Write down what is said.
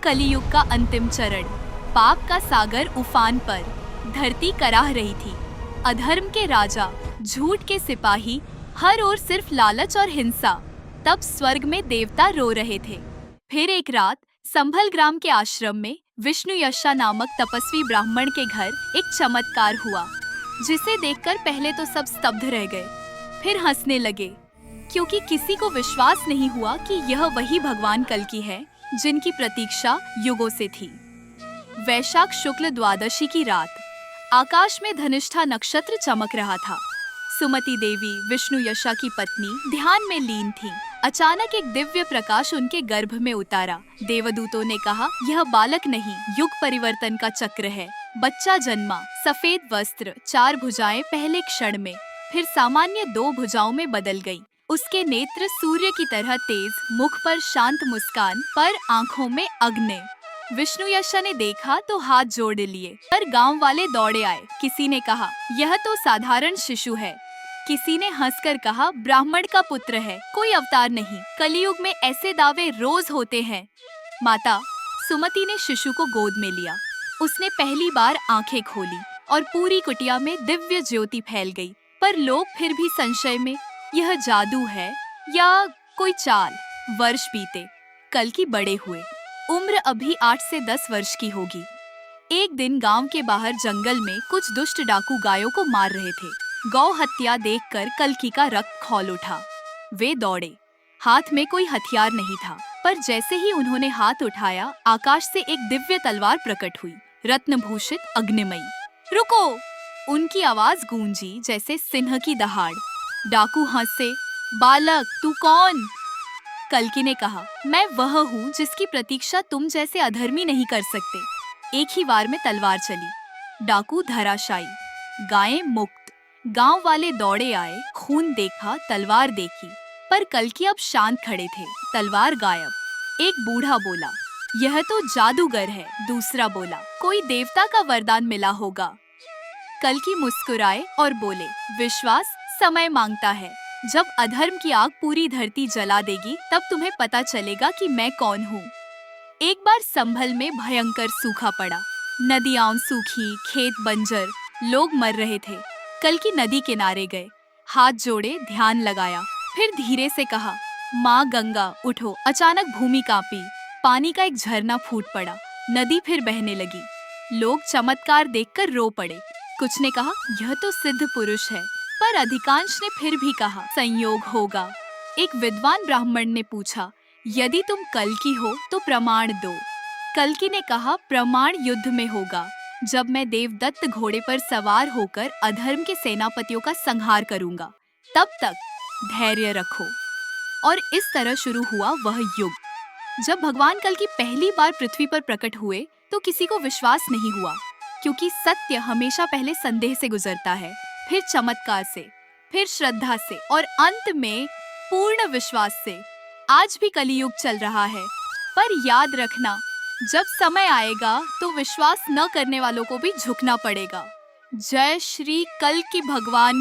कलियुग का अंतिम चरण। पाप का सागर उफान पर, धरती कराह रही थी। अधर्म के राजा, झूठ के सिपाही, हर ओर सिर्फ लालच और हिंसा। तब स्वर्ग में देवता रो रहे थे। फिर एक रात संभल ग्राम के आश्रम में विष्णु यशा नामक तपस्वी ब्राह्मण के घर एक चमत्कार हुआ, जिसे देखकर पहले तो सब स्तब्ध रह गए, फिर हंसने लगे, क्योंकि किसी को विश्वास नहीं हुआ कि यह वही भगवान कल्कि है जिनकी प्रतीक्षा युगों से थी। वैशाख शुक्ल द्वादशी की रात आकाश में धनिष्ठा नक्षत्र चमक रहा था। सुमति देवी, विष्णु यशा की पत्नी, ध्यान में लीन थीं। अचानक एक दिव्य प्रकाश उनके गर्भ में उतारा। देवदूतों ने कहा, यह बालक नहीं, युग परिवर्तन का चक्र है। बच्चा जन्मा, सफेद वस्त्र, 4 भुजाएं पहले क्षण में, फिर सामान्य 2 भुजाओं में बदल गई। उसके नेत्र सूर्य की तरह तेज, मुख पर शांत मुस्कान, पर आंखों में अग्नि। विष्णु यशा ने देखा तो हाथ जोड़ लिए, पर गांव वाले दौड़े आए। किसी ने कहा, यह तो साधारण शिशु है। किसी ने हंसकर कहा, ब्राह्मण का पुत्र है, कोई अवतार नहीं। कलियुग में ऐसे दावे रोज होते हैं। माता सुमति ने शिशु को गोद में लिया। उसने पहली बार आंखें खोली और पूरी कुटिया में दिव्य ज्योति फैल गई। पर लोग फिर भी संशय में, यह जादू है या कोई चाल। वर्ष बीते, कल्कि बड़े हुए। उम्र अभी 8 से 10 वर्ष की होगी। एक दिन गांव के बाहर जंगल में कुछ दुष्ट डाकू गायों को मार रहे थे। गौ हत्या देखकर कल्कि का रक्त खौल उठा। वे दौड़े। हाथ में कोई हथियार नहीं था, पर जैसे ही उन्होंने हाथ उठाया, आकाश से एक दिव्य तलवार प्रकट हुई, रत्नभूषित, अग्निमयी। रुको! उनकी आवाज गूंजी जैसे सिंह की दहाड़। डाकू हंसे, बालक तू कौन? कल्कि ने कहा, मैं वह हूँ जिसकी प्रतीक्षा तुम जैसे अधर्मी नहीं कर सकते। एक ही वार में तलवार चली। डाकू धराशायी, गायें मुक्त। गांव वाले दौड़े आए, खून देखा, तलवार देखी, पर कल्कि अब शांत खड़े थे, तलवार गायब। एक बूढ़ा बोला, यह तो जादूगर है। दूसरा बोला, कोई देवता का वरदान मिला होगा। कल्कि मुस्कुराए और बोले, विश्वास समय मांगता है। जब अधर्म की आग पूरी धरती जला देगी, तब तुम्हें पता चलेगा कि मैं कौन हूँ। एक बार संभल में भयंकर सूखा पड़ा। नदियां सूखी, खेत बंजर, लोग मर रहे थे। कल्कि नदी किनारे गए, हाथ जोड़े, ध्यान लगाया, फिर धीरे से कहा, माँ गंगा उठो। अचानक भूमि कांपी, पानी का एक झरना फूट पड़ा, नदी फिर बहने लगी। लोग चमत्कार देखकर रो पड़े। कुछ ने कहा, यह तो सिद्ध पुरुष है, पर अधिकांश ने फिर भी कहा, संयोग होगा। एक विद्वान ब्राह्मण ने पूछा, यदि तुम कल्कि हो तो प्रमाण दो। कल्कि ने कहा, प्रमाण युद्ध में होगा, जब मैं देवदत्त घोड़े पर सवार होकर अधर्म के सेनापतियों का संहार करूंगा। तब तक धैर्य रखो। और इस तरह शुरू हुआ वह युग। जब भगवान कल्कि पहली बार पृथ्वी पर प्रकट हुए तो किसी को विश्वास नहीं हुआ, क्योंकि सत्य हमेशा पहले संदेह से गुजरता है, फिर चमत्कार से, फिर श्रद्धा से, और अंत में पूर्ण विश्वास से। आज भी कलियुग चल रहा है, पर याद रखना, जब समय आएगा तो विश्वास न करने वालों को भी झुकना पड़ेगा। जय श्री कल्कि भगवान।